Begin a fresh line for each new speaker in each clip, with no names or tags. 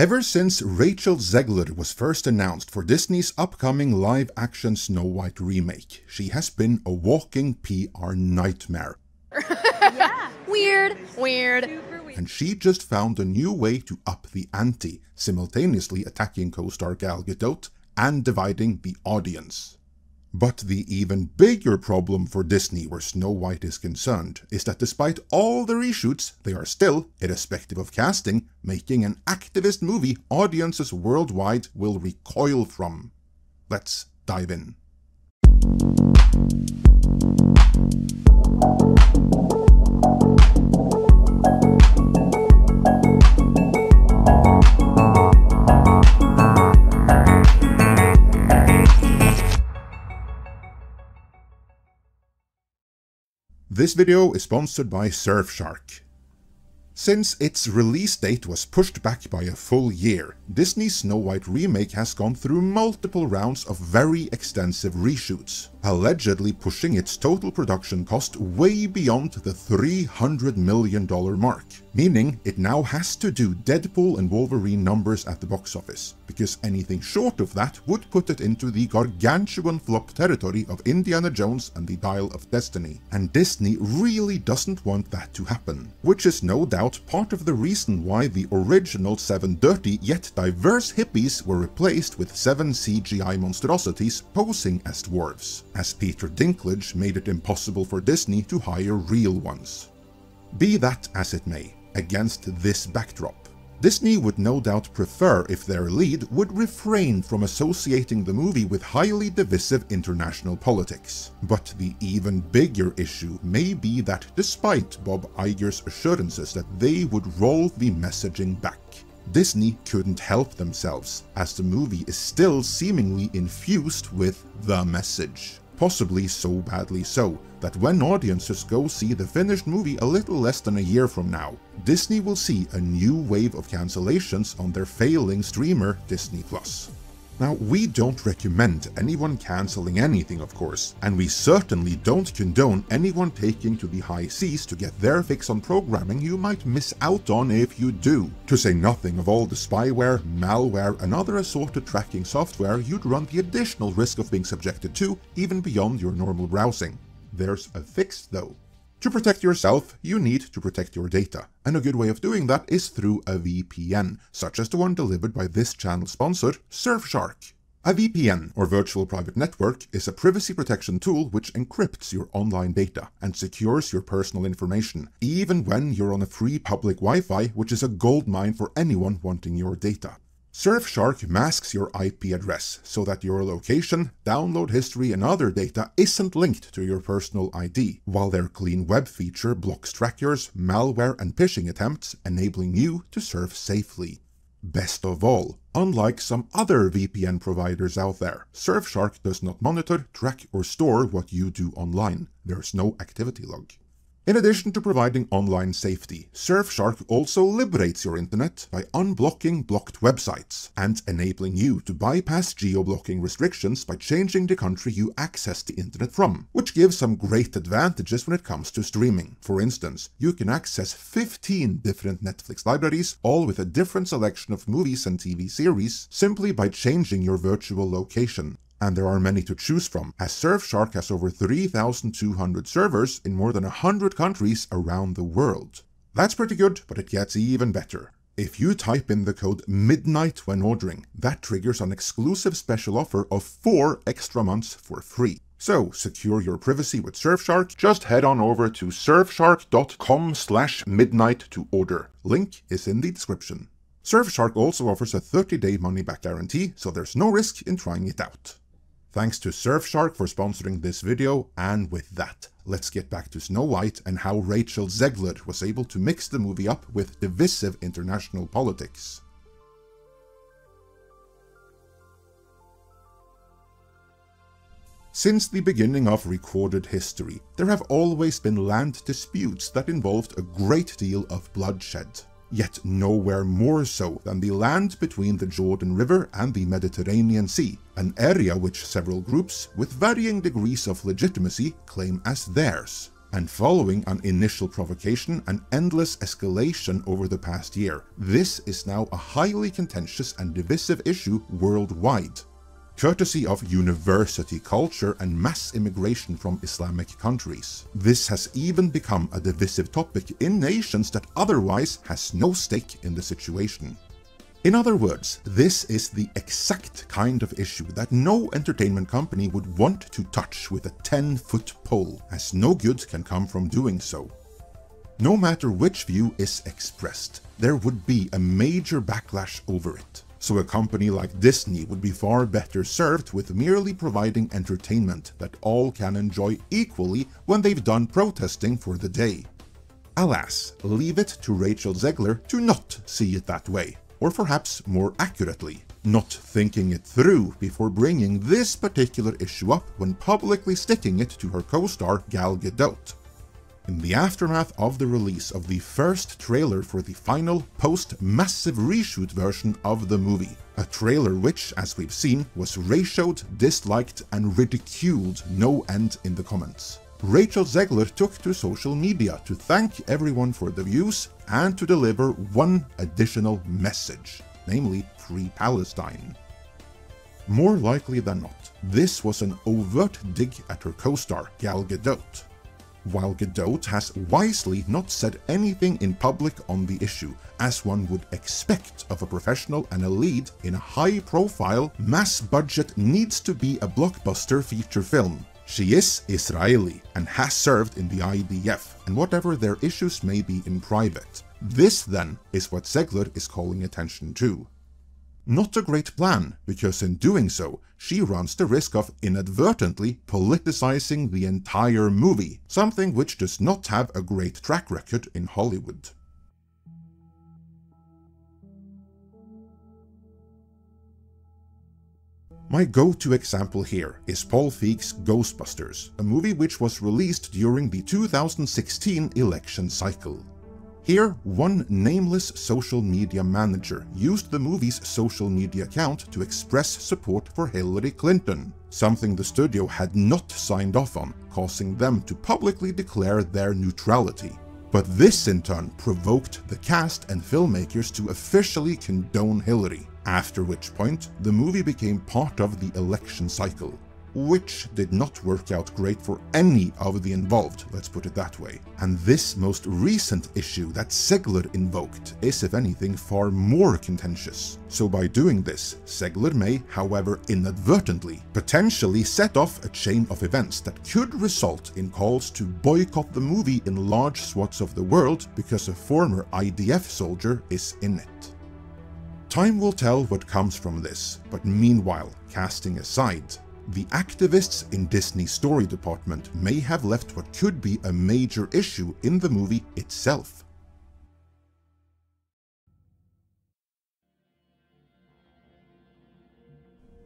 Ever since Rachel Zegler was first announced for Disney's upcoming live-action Snow White remake, she has been a walking PR nightmare.
Yeah. Weird.
And she just found a new way to up the ante, simultaneously attacking co-star Gal Gadot and dividing the audience. But the even bigger problem for Disney where Snow White is concerned is that despite all the reshoots, they are still, irrespective of casting, making an activist movie audiences worldwide will recoil from. Let's dive in. This video is sponsored by Surfshark. Since its release date was pushed back by a full year, Disney's Snow White remake has gone through multiple rounds of very extensive reshoots, allegedly pushing its total production cost way beyond the $300 million mark, meaning it now has to do Deadpool and Wolverine numbers at the box office, because anything short of that would put it into the gargantuan flop territory of Indiana Jones and the Dial of Destiny, and Disney really doesn't want that to happen, which is no doubt part of the reason why the original 7 dirty yet diverse hippies were replaced with 7 CGI monstrosities posing as dwarves, as Peter Dinklage made it impossible for Disney to hire real ones. Be that as it may, against this backdrop, Disney would no doubt prefer if their lead would refrain from associating the movie with highly divisive international politics. But the even bigger issue may be that despite Bob Iger's assurances that they would roll the messaging back, Disney couldn't help themselves, as the movie is still seemingly infused with the message. Possibly so badly so, that when audiences go see the finished movie a little less than a year from now, Disney will see a new wave of cancellations on their failing streamer Disney+. Now, we don't recommend anyone cancelling anything, of course, and we certainly don't condone anyone taking to the high seas to get their fix on programming you might miss out on if you do, to say nothing of all the spyware, malware, and other assorted tracking software you'd run the additional risk of being subjected to even beyond your normal browsing. There's a fix though. To protect yourself, you need to protect your data, and a good way of doing that is through a VPN, such as the one delivered by this channel's sponsor, Surfshark. A VPN, or Virtual Private Network, is a privacy protection tool which encrypts your online data and secures your personal information, even when you're on a free public Wi-Fi, which is a goldmine for anyone wanting your data. Surfshark masks your IP address so that your location, download history, and other data isn't linked to your personal ID, while their clean web feature blocks trackers, malware, and phishing attempts, enabling you to surf safely. Best of all, unlike some other VPN providers out there, Surfshark does not monitor, track, or store what you do online. There's no activity log. In addition to providing online safety, Surfshark also liberates your internet by unblocking blocked websites and enabling you to bypass geo-blocking restrictions by changing the country you access the internet from, which gives some great advantages when it comes to streaming. For instance, you can access 15 different Netflix libraries, all with a different selection of movies and TV series, simply by changing your virtual location. And there are many to choose from, as Surfshark has over 3,200 servers in more than 100 countries around the world. That's pretty good, but it gets even better. If you type in the code MIDNIGHT when ordering, that triggers an exclusive special offer of 4 extra months for free. So, secure your privacy with Surfshark, just head on over to surfshark.com/midnight to order. Link is in the description. Surfshark also offers a 30-day money-back guarantee, so there's no risk in trying it out. Thanks to Surfshark for sponsoring this video, and with that, let's get back to Snow White and how Rachel Zegler was able to mix the movie up with divisive international politics. Since the beginning of recorded history, there have always been land disputes that involved a great deal of bloodshed. Yet nowhere more so than the land between the Jordan River and the Mediterranean Sea, an area which several groups, with varying degrees of legitimacy, claim as theirs. And following an initial provocation and endless escalation over the past year, this is now a highly contentious and divisive issue worldwide. Courtesy of university culture and mass immigration from Islamic countries. This has even become a divisive topic in nations that otherwise has no stake in the situation. In other words, this is the exact kind of issue that no entertainment company would want to touch with a 10-foot pole, as no good can come from doing so. No matter which view is expressed, there would be a major backlash over it. So a company like Disney would be far better served with merely providing entertainment that all can enjoy equally when they've done protesting for the day. Alas, leave it to Rachel Zegler to not see it that way. Or perhaps more accurately, not thinking it through before bringing this particular issue up when publicly sticking it to her co-star Gal Gadot. In the aftermath of the release of the first trailer for the final post-massive reshoot version of the movie, a trailer which, as we've seen, was ratioed, disliked and ridiculed no end in the comments, Rachel Zegler took to social media to thank everyone for the views and to deliver one additional message, namely Free Palestine. More likely than not, this was an overt dig at her co-star Gal Gadot. While Gadot has wisely not said anything in public on the issue, as one would expect of a professional and a lead in a high-profile, mass-budget needs-to-be a blockbuster feature film. She is Israeli and has served in the IDF, and whatever their issues may be in private. This, then, is what Zegler is calling attention to. Not a great plan, because in doing so, she runs the risk of inadvertently politicizing the entire movie, something which does not have a great track record in Hollywood. My go-to example here is Paul Feig's Ghostbusters, a movie which was released during the 2016 election cycle. Here, one nameless social media manager used the movie's social media account to express support for Hillary Clinton, something the studio had not signed off on, causing them to publicly declare their neutrality. But this in turn provoked the cast and filmmakers to officially condone Hillary, after which point the movie became part of the election cycle, which did not work out great for any of the involved, let's put it that way. And this most recent issue that Zegler invoked is, if anything, far more contentious. So by doing this, Zegler may, however inadvertently, potentially set off a chain of events that could result in calls to boycott the movie in large swaths of the world because a former IDF soldier is in it. Time will tell what comes from this, but meanwhile, casting aside, the activists in Disney's story department may have left what could be a major issue in the movie itself.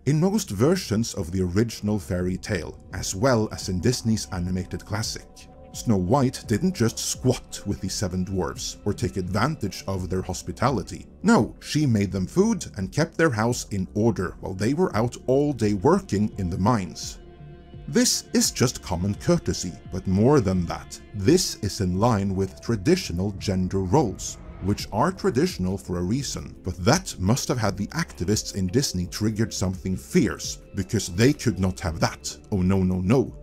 In most versions of the original fairy tale, as well as in Disney's animated classic, Snow White didn't just squat with the 7 dwarves or take advantage of their hospitality. No, she made them food and kept their house in order while they were out all day working in the mines. This is just common courtesy, but more than that, this is in line with traditional gender roles, which are traditional for a reason, but that must have had the activists in Disney triggered something fierce, because they could not have that. Oh no no no.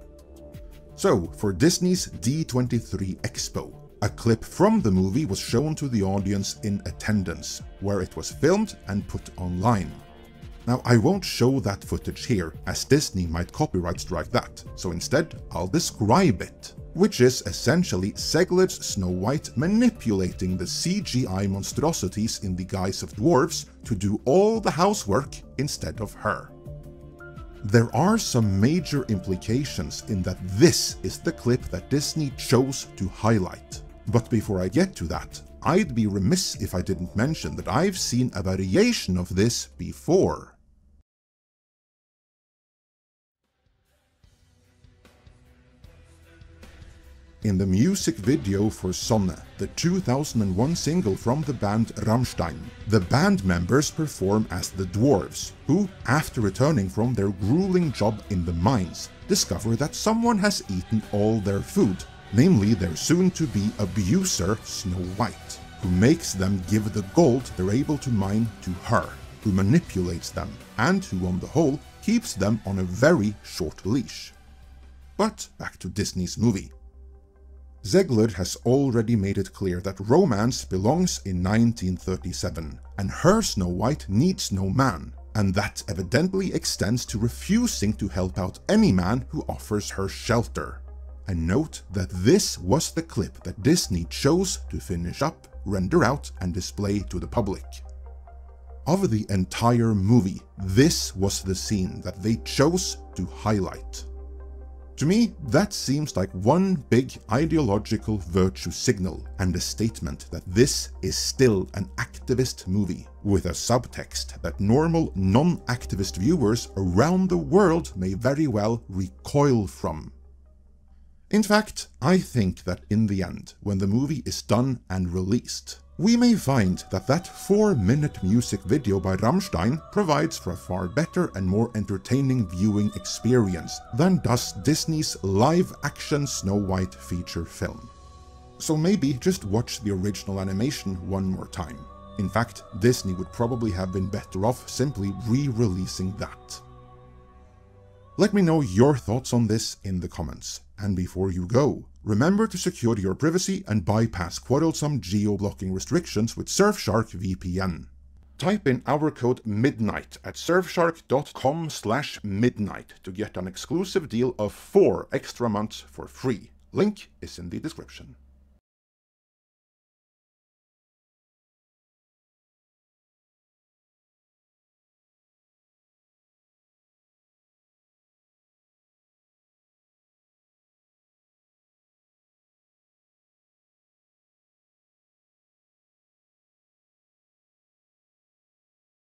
So, for Disney's D23 Expo, a clip from the movie was shown to the audience in attendance, where it was filmed and put online. Now, I won't show that footage here, as Disney might copyright strike that, so instead I'll describe it, which is essentially Zegler's Snow White manipulating the CGI monstrosities in the guise of dwarves to do all the housework instead of her. There are some major implications in that this is the clip that Disney chose to highlight. But before I get to that, I'd be remiss if I didn't mention that I've seen a variation of this before. In the music video for Sonne, the 2001 single from the band Rammstein, the band members perform as the dwarves, who, after returning from their grueling job in the mines, discover that someone has eaten all their food, namely their soon-to-be abuser Snow White, who makes them give the gold they're able to mine to her, who manipulates them, and who on the whole keeps them on a very short leash. But back to Disney's movie. Zegler has already made it clear that romance belongs in 1937, and her Snow White needs no man, and that evidently extends to refusing to help out any man who offers her shelter. And note that this was the clip that Disney chose to finish up, render out, and display to the public. Of the entire movie, this was the scene that they chose to highlight. To me, that seems like one big ideological virtue signal and a statement that this is still an activist movie, with a subtext that normal non-activist viewers around the world may very well recoil from. In fact, I think that in the end, when the movie is done and released, we may find that that 4-minute music video by Rammstein provides for a far better and more entertaining viewing experience than does Disney's live-action Snow White feature film. So maybe just watch the original animation one more time. In fact, Disney would probably have been better off simply re-releasing that. Let me know your thoughts on this in the comments. And before you go, remember to secure your privacy and bypass quarrelsome geo-blocking restrictions with Surfshark VPN. Type in our code MIDNIGHT at surfshark.com/midnight to get an exclusive deal of 4 extra months for free. Link is in the description.